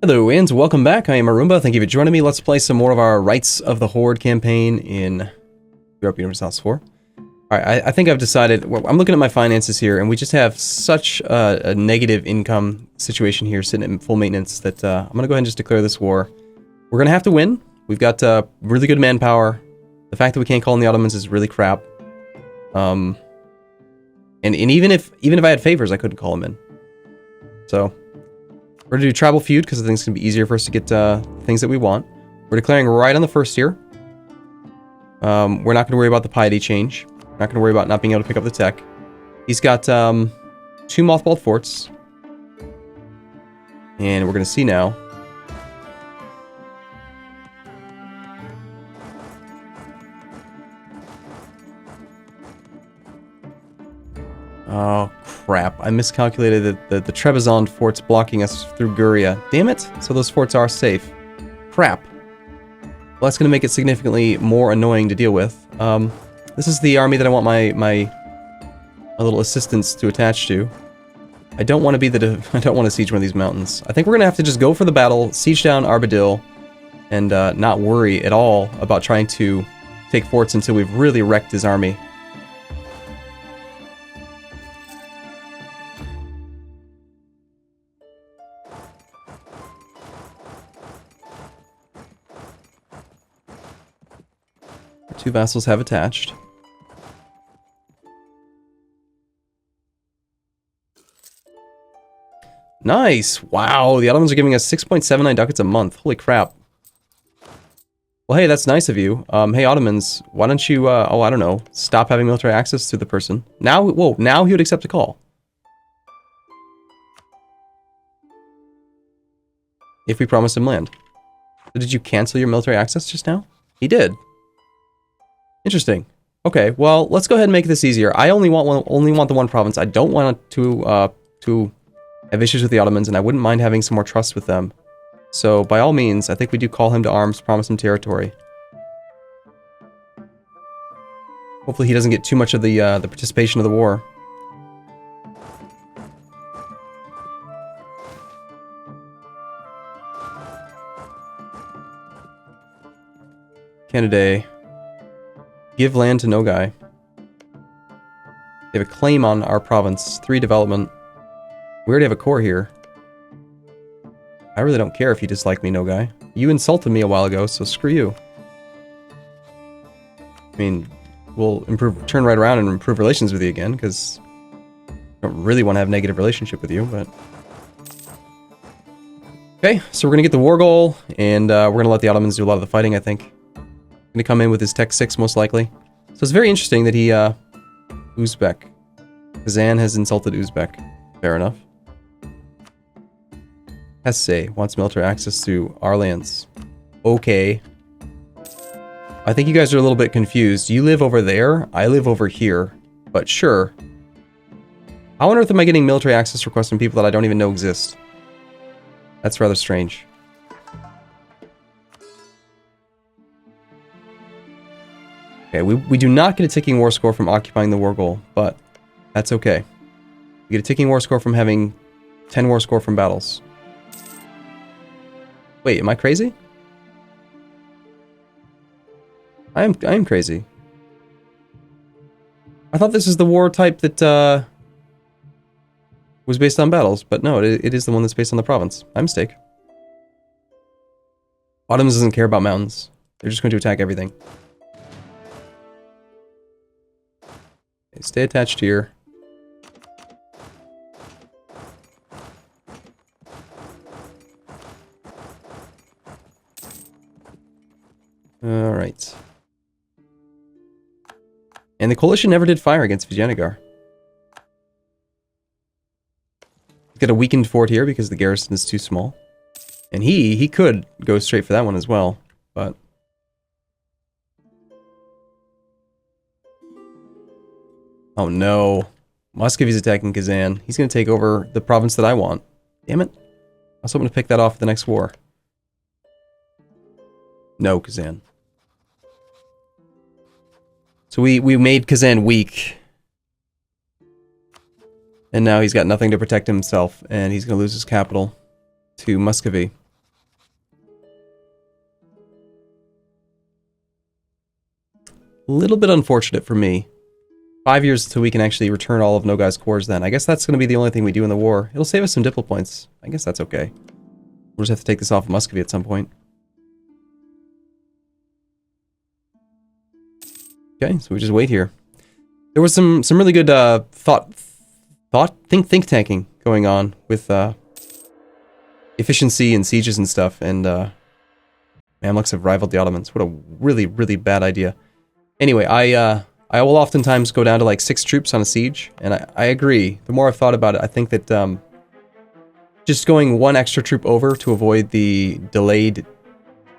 Hello and welcome back, I am Arumba, thank you for joining me. Let's play some more of our Rights of the Horde campaign in Europa Universalis 4. Alright, I think I've decided, well, I'm looking at my finances here, and we just have such a negative income situation here, sitting at full maintenance, that I'm going to go ahead and just declare this war. We're going to have to win. We've got really good manpower. The fact that we can't call in the Ottomans is really crap. And even if I had favors, I couldn't call them in. So we're going to do tribal feud because I think it's going to be easier for us to get things that we want. We're declaring right on the first year. We're not going to worry about the piety change. We're not going to worry about not being able to pick up the tech. He's got 2 mothballed forts. And we're going to see now. Oh, crap. I miscalculated that the Trebizond fort's blocking us through Guria. Damn it! So those forts are safe. Crap. Well, that's going to make it significantly more annoying to deal with. This is the army that I want my little assistants to attach to. I don't want to be I don't want to siege one of these mountains. I think we're going to have to just go for the battle, siege down Arbadil, and not worry at all about trying to take forts until we've really wrecked his army. Our 2 vassals have attached. Nice! Wow, the Ottomans are giving us 6.79 ducats a month. Holy crap. Well, hey, that's nice of you. Hey, Ottomans, why don't you, oh, I don't know, stop having military access to the person. Now, whoa, now he would accept a call. If we promise him land. So did you cancel your military access just now? He did. Interesting. Okay, well, let's go ahead and make this easier. I only want the one province. I don't want to have issues with the Ottomans, and I wouldn't mind having some more trust with them. So, by all means, I think we do call him to arms, promise him territory. Hopefully he doesn't get too much of the participation of the war. Canada. Give land to no guy. They have a claim on our province. 3 development. We already have a core here. I really don't care if you dislike me, no guy. You insulted me a while ago, so screw you. I mean, we'll turn right around and improve relations with you again, because I don't really want to have a negative relationship with you, but... Okay, so we're going to get the war goal, and we're going to let the Ottomans do a lot of the fighting, I think. Going to come in with his Tech 6, most likely. So it's very interesting that he, Uzbek. Kazan has insulted Uzbek. Fair enough. Hesse wants military access to our lands. Okay. I think you guys are a little bit confused. You live over there, I live over here. But sure. How on earth am I getting military access requests from people that I don't even know exist? That's rather strange. Okay, we do not get a ticking war score from occupying the war goal, but that's okay. We get a ticking war score from having 10 war score from battles. Wait, am I crazy? I am crazy. I thought this is the war type that was based on battles, but no, it is the one that's based on the province. My mistake. Ottomans doesn't care about mountains. They're just going to attack everything. Okay, stay attached here. Alright. And the coalition never did fire against Vijayanagar. He's got a weakened fort here because the garrison is too small. And he could go straight for that one as well, but... Oh no. Muscovy's attacking Kazan. He's going to take over the province that I want. Damn it. I was hoping to pick that off the next war. No, Kazan. So we made Kazan weak. And now he's got nothing to protect himself, and he's going to lose his capital to Muscovy. A little bit unfortunate for me. 5 years until we can actually return all of Nogai's cores then. I guess that's going to be the only thing we do in the war. It'll save us some diplo points. I guess that's okay. We'll just have to take this off of Muscovy at some point. Okay, so we just wait here. There was some really good think tanking going on with efficiency and sieges and stuff, and Mamluks have rivaled the Ottomans. What a really, really bad idea. Anyway, I will oftentimes go down to like 6 troops on a siege, and I agree. The more I've thought about it, I think that just going 1 extra troop over to avoid the delayed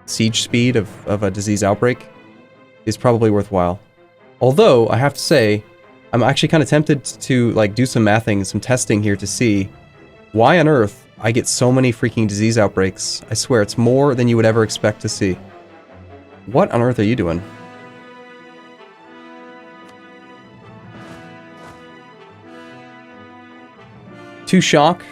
siege speed of a disease outbreak is probably worthwhile. Although, I have to say, I'm actually kind of tempted to like do some mathing, some testing here to see why on earth I get so many freaking disease outbreaks. I swear, it's more than you would ever expect to see. What on earth are you doing? Two shock.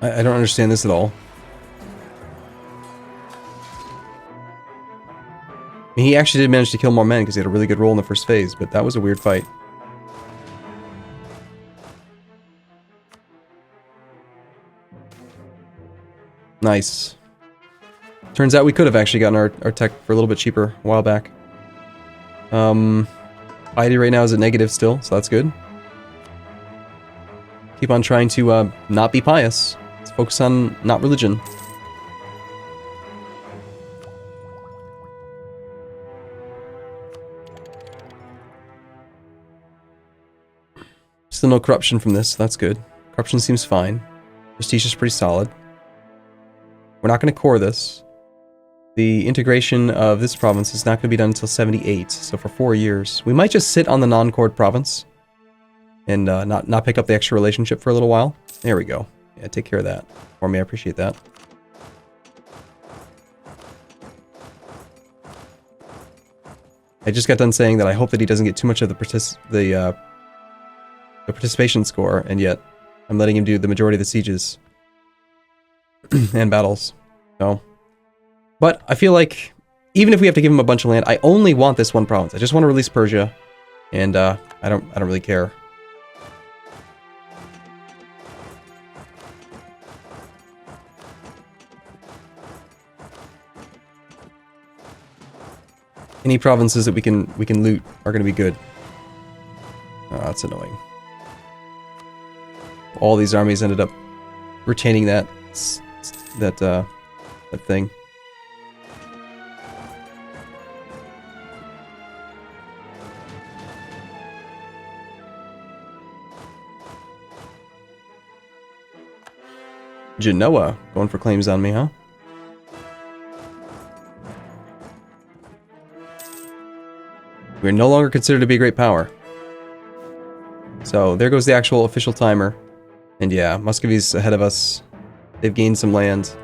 I don't understand this at all. I mean, he actually did manage to kill more men because he had a really good roll in the first phase, but that was a weird fight. Nice. Turns out we could have actually gotten our tech for a little bit cheaper a while back. Piety right now is at negative still, so that's good. Keep on trying to not be pious. Let's focus on not religion. Still no corruption from this, so that's good. Corruption seems fine. Prestige is pretty solid. We're not going to core this. The integration of this province is not going to be done until 78, so for 4 years. We might just sit on the non-cored province and not pick up the extra relationship for a little while. There we go. Yeah, take care of that for me. I appreciate that. I just got done saying that I hope that he doesn't get too much of the participation score, and yet I'm letting him do the majority of the sieges and battles. So, but I feel like even if we have to give him a bunch of land, I only want this one province. I just want to release Persia, and I don't really care. Any provinces that we can loot are going to be good. Oh, that's annoying. All these armies ended up retaining that thing. Genoa going for claims on me, huh? We're no longer considered to be a great power. So there goes the actual official timer. And yeah, Muscovy's ahead of us. They've gained some land.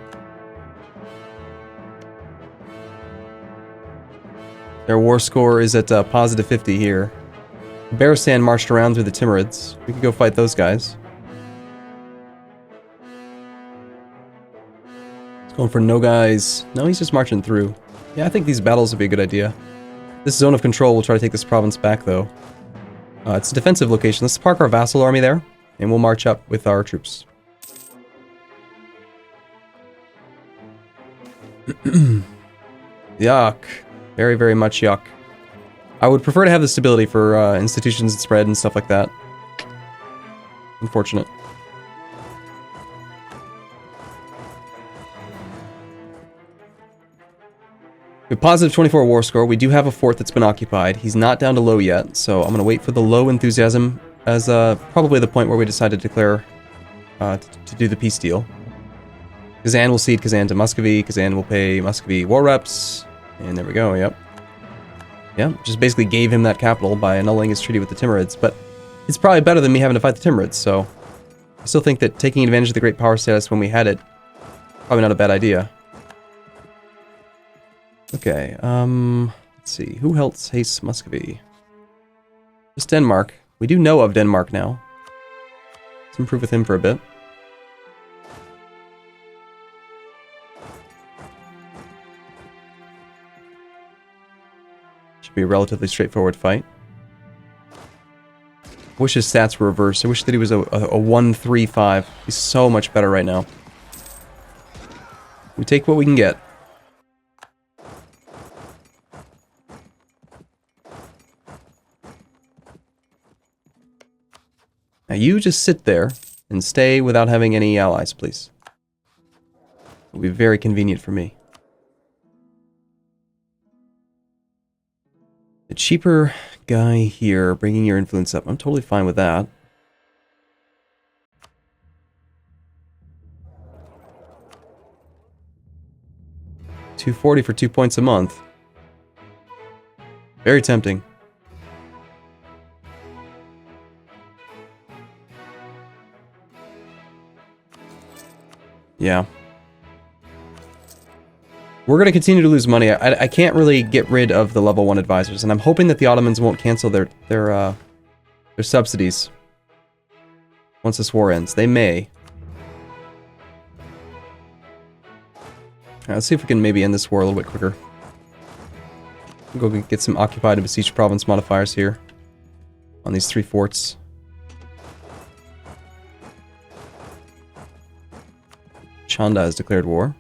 Their war score is at positive 50 here. Baristan marched around through the Timurids. We could go fight those guys. He's going for no guys. No, he's just marching through. Yeah, I think these battles would be a good idea. This zone of control will try to take this province back, though. It's a defensive location. Let's park our vassal army there, and we'll march up with our troops. Yuck. Very, very much yuck. I would prefer to have the stability for institutions and spread and stuff like that. Unfortunate. We have positive 24 war score. We do have a fort that's been occupied. He's not down to low yet, so I'm going to wait for the low enthusiasm as probably the point where we decide to declare to do the peace deal. Kazan will cede Kazan to Muscovy. Kazan will pay Muscovy war reps. And there we go, yep. Yep, just basically gave him that capital by annulling his treaty with the Timurids, but it's probably better than me having to fight the Timurids, so I still think that taking advantage of the great power status when we had it, probably not a bad idea. Okay, let's see. Who else hates Muscovy? Just Denmark. We do know of Denmark now. Let's improve with him for a bit. Should be a relatively straightforward fight. I wish his stats were reversed. I wish that he was a 1-3-5. He's so much better right now. We take what we can get. Now you just sit there and stay without having any allies, please. It'll be very convenient for me. The cheaper guy here, bringing your influence up. I'm totally fine with that. $240 for 2 points a month. Very tempting. Yeah. We're going to continue to lose money. I can't really get rid of the level 1 advisors, and I'm hoping that the Ottomans won't cancel their subsidies once this war ends. They may. Alright, let's see if we can maybe end this war a little bit quicker. We'll go get some occupied and besieged province modifiers here on these 3 forts. Chanda has declared war.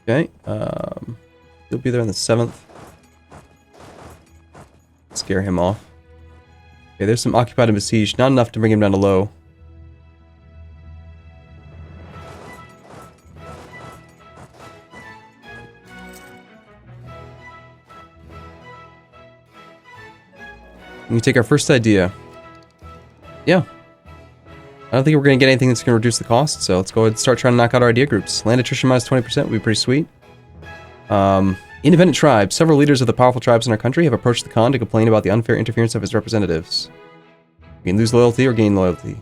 Okay, he'll be there on the 7th. Scare him off. Okay, there's some occupied and besieged. Not enough to bring him down to low. We take our first idea. Yeah. I don't think we're going to get anything that's going to reduce the cost, so let's go ahead and start trying to knock out our idea groups. Land attrition minus 20% would be pretty sweet. Independent tribes. Several leaders of the powerful tribes in our country have approached the Khan to complain about the unfair interference of his representatives. We can lose loyalty or gain loyalty.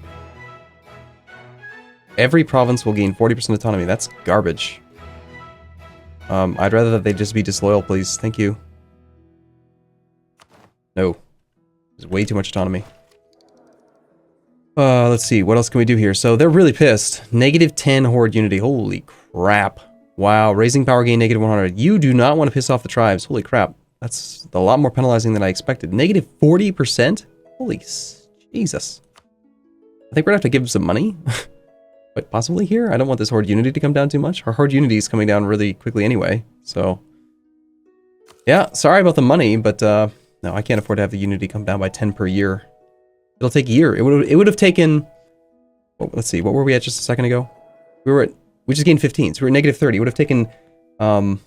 Every province will gain 40% autonomy. That's garbage. I'd rather that they just be disloyal, please. Thank you. No. There's way too much autonomy. Let's see. What else can we do here? So they're really pissed. -10 horde unity. Holy crap. Wow. Raising power gain -100. You do not want to piss off the tribes. Holy crap. That's a lot more penalizing than I expected. -40%? Holy Jesus. I think we're going to have to give them some money. But possibly here? I don't want this horde unity to come down too much. Our horde unity is coming down really quickly anyway. So, yeah. Sorry about the money, but no, I can't afford to have the unity come down by 10 per year. It'll take a year. It would have taken... Well, let's see, what were we at just a second ago? We just gained 15, so we were at -30. It would have taken... we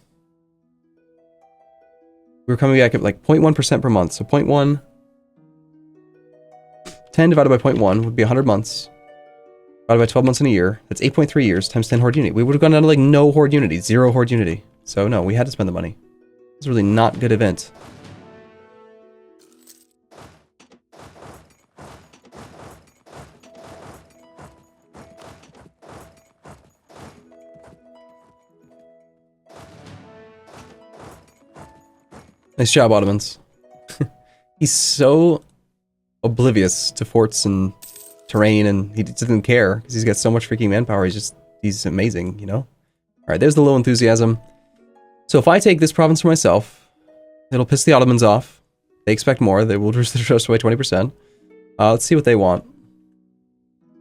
were coming back at like 0.1% per month. So 0.1... 10 divided by 0.1 would be 100 months. Divided by 12 months in a year. That's 8.3 years times 10 horde unity. We would have gone down to like no horde unity. 0 horde unity. So no, we had to spend the money. It's a really not good event. Nice job, Ottomans. He's so oblivious to forts and terrain, and he doesn't care because he's got so much freaking manpower. He's amazing, you know? Alright, there's the low enthusiasm. So if I take this province for myself, it'll piss the Ottomans off. They expect more. They will reduce the trust by 20%. Let's see what they want.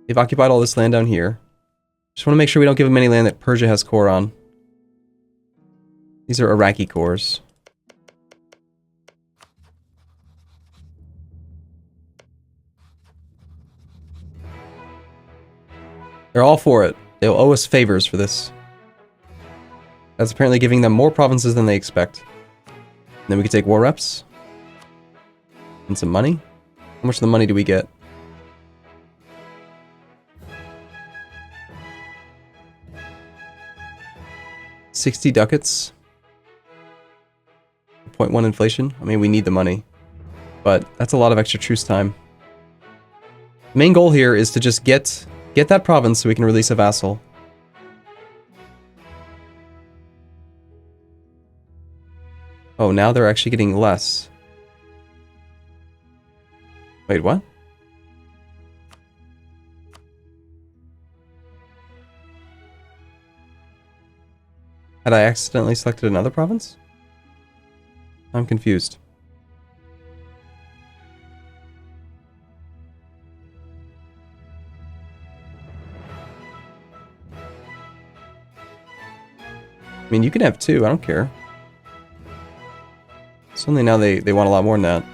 They've occupied all this land down here. Just want to make sure we don't give them any land that Persia has core on. These are Iraqi cores. They're all for it. They'll owe us favors for this. That's apparently giving them more provinces than they expect. And then we could take war reps. And some money. How much of the money do we get? $60 ducats. 0.1 inflation. I mean, we need the money. But that's a lot of extra truce time. The main goal here is to just get that province so we can release a vassal. Oh, now they're actually getting less. Wait, what? Had I accidentally selected another province? I'm confused. I mean, you can have two, I don't care. Suddenly now they want a lot more than that.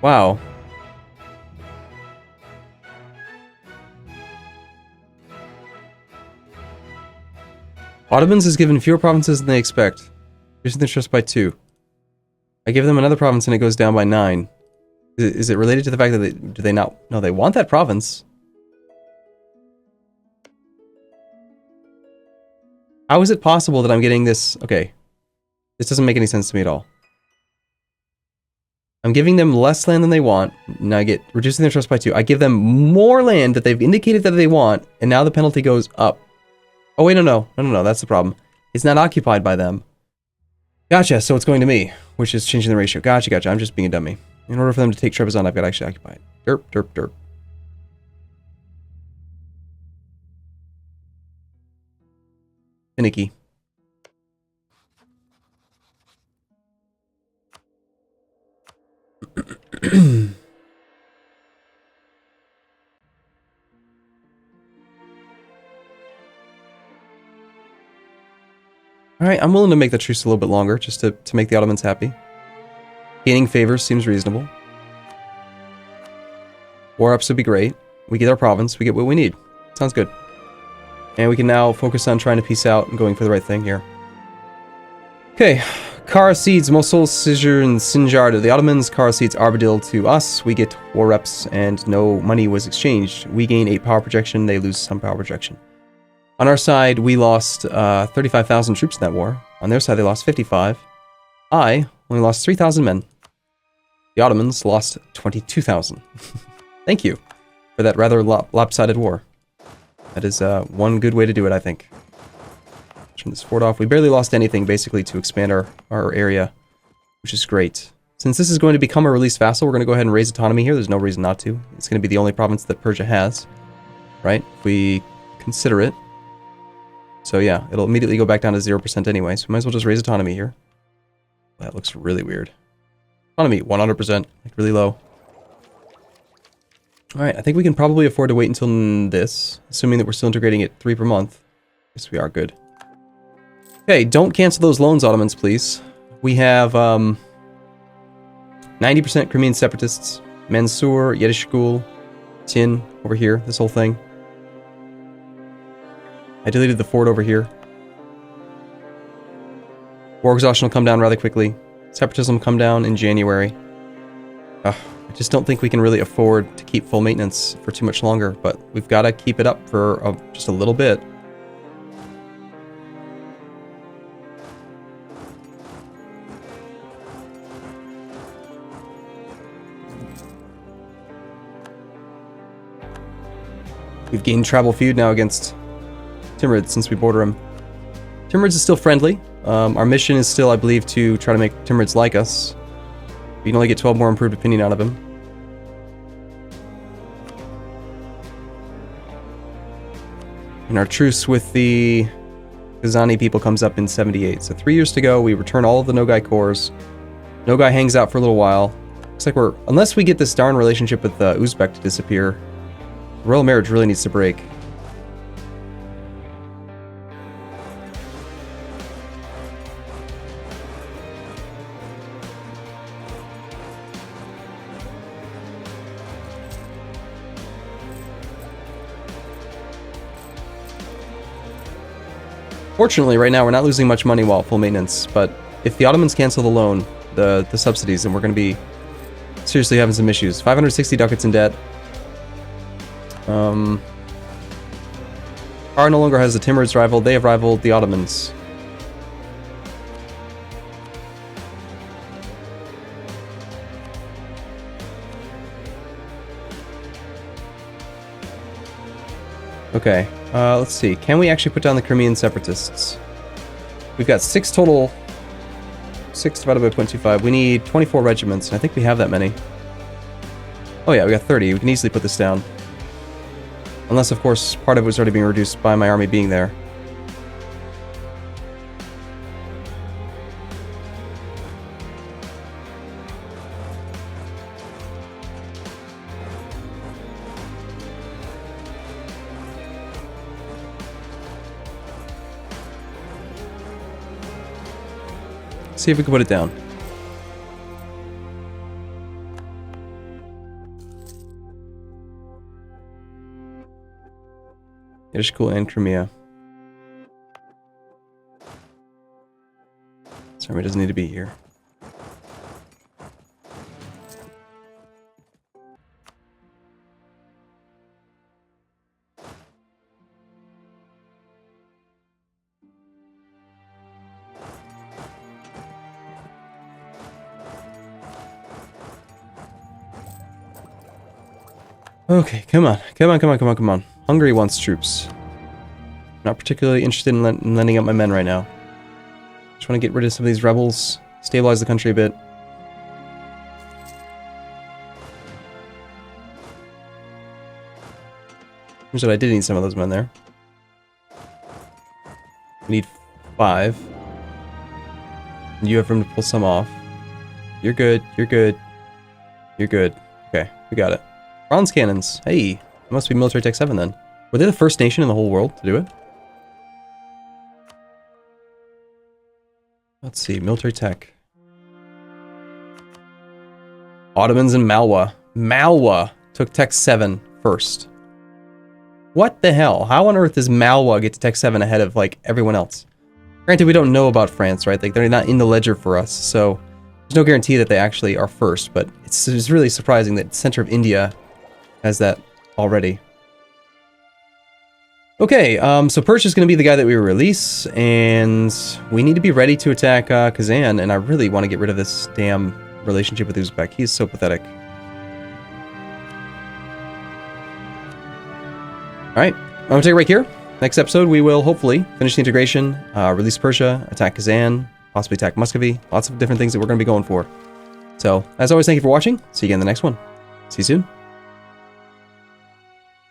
Wow. Ottomans is given fewer provinces than they expect. Reducing their trust by 2. I give them another province and it goes down by 9. Is it related to the fact that do they not... No, they want that province. How is it possible that I'm getting this... Okay. This doesn't make any sense to me at all. I'm giving them less land than they want. Now I get reducing their trust by 2. I give them more land that they've indicated that they want, and now the penalty goes up. Oh wait, no, that's the problem. It's not occupied by them. Gotcha, so it's going to me, which is changing the ratio. Gotcha, I'm just being a dummy. In order for them to take Trebizond, I've got to actually occupy it. Derp. Finicky. Alright, I'm willing to make the truce a little bit longer, just to make the Ottomans happy. Gaining favors seems reasonable. War ups would be great. We get our province, we get what we need. Sounds good. And we can now focus on trying to peace out and going for the right thing here. Okay. Kara Seeds, Mosul, Sijur, and Sinjar to the Ottomans. Kara Seeds, Arbadil to us. We get war reps and no money was exchanged. We gain 8 power projection, they lose some power projection. On our side, we lost 35,000 troops in that war. On their side, they lost 55. I only lost 3,000 men. The Ottomans lost 22,000. Thank you for that rather lopsided war. That is one good way to do it, I think. Turn this fort off. We barely lost anything, basically, to expand our area, which is great. Since this is going to become a released vassal, we're going to go ahead and raise autonomy here. There's no reason not to. It's going to be the only province that Persia has, right? If we consider it. So yeah, it'll immediately go back down to 0% anyway, so we might as well just raise autonomy here. That looks really weird. Autonomy, 100%, like really low. Alright, I think we can probably afford to wait until this, assuming that we're still integrating it 3 per month. Yes, we are, good. Okay, don't cancel those loans, Ottomans, please. We have 90% Crimean separatists, Mansour, Yedishkul, Tin, over here, this whole thing. I deleted the fort over here. War exhaustion will come down rather quickly. Separatism will come down in January. I just don't think we can really afford to keep full maintenance for too much longer, but we've got to keep it up for just a little bit. We've gained tribal feud now against Timurids since we border him. Timurids is still friendly. Our mission is still, I believe, to try to make Timurids like us. We can only get 12 more improved opinion out of him. And our truce with the Kazani people comes up in 78. So 3 years to go, we return all of the Nogai cores. Nogai hangs out for a little while. Looks like we're... Unless we get this darn relationship with Uzbek to disappear, royal marriage really needs to break. Fortunately, right now, we're not losing much money while at full maintenance, but if the Ottomans cancel the loan, the subsidies, then we're going to be seriously having some issues. 560 ducats in debt. Kara no longer has the Timurids rival. They have rivaled the Ottomans. Okay, let's see. Can we actually put down the Crimean separatists? We've got 6 total. 6 divided by 0.25. We need 24 regiments, and I think we have that many. Oh yeah, we got 30. We can easily put this down. Unless, of course, part of it was already being reduced by my army being there. See if we can put it down. Ishkul and Crimea. This army doesn't need to be here. Okay, come on. Come on, come on, come on, come on. Hungary wants troops. Not particularly interested in lending up my men right now. Just want to get rid of some of these rebels, stabilize the country a bit. Here's what I did need some of those men there. We need 5. And you have room to pull some off. You're good, you're good. You're good. Okay, we got it. Bronze cannons. Hey, it must be military tech 7 then. Were they the first nation in the whole world to do it? Let's see, military tech. Ottomans and Malwa. Malwa took tech 7 first. What the hell? How on earth does Malwa get to tech 7 ahead of, like, everyone else? Granted, we don't know about France, right? Like, they're not in the ledger for us, so there's no guarantee that they actually are first, but it's really surprising that the center of India has that already. Okay, so Persia is going to be the guy that we release, and we need to be ready to attack Kazan, and I really want to get rid of this damn relationship with Uzbek. He's so pathetic. Alright, I'm going to take a break here. Next episode, we will hopefully finish the integration, release Persia, attack Kazan, possibly attack Muscovy. Lots of different things that we're going to be going for. So, as always, thank you for watching. See you again in the next one. See you soon.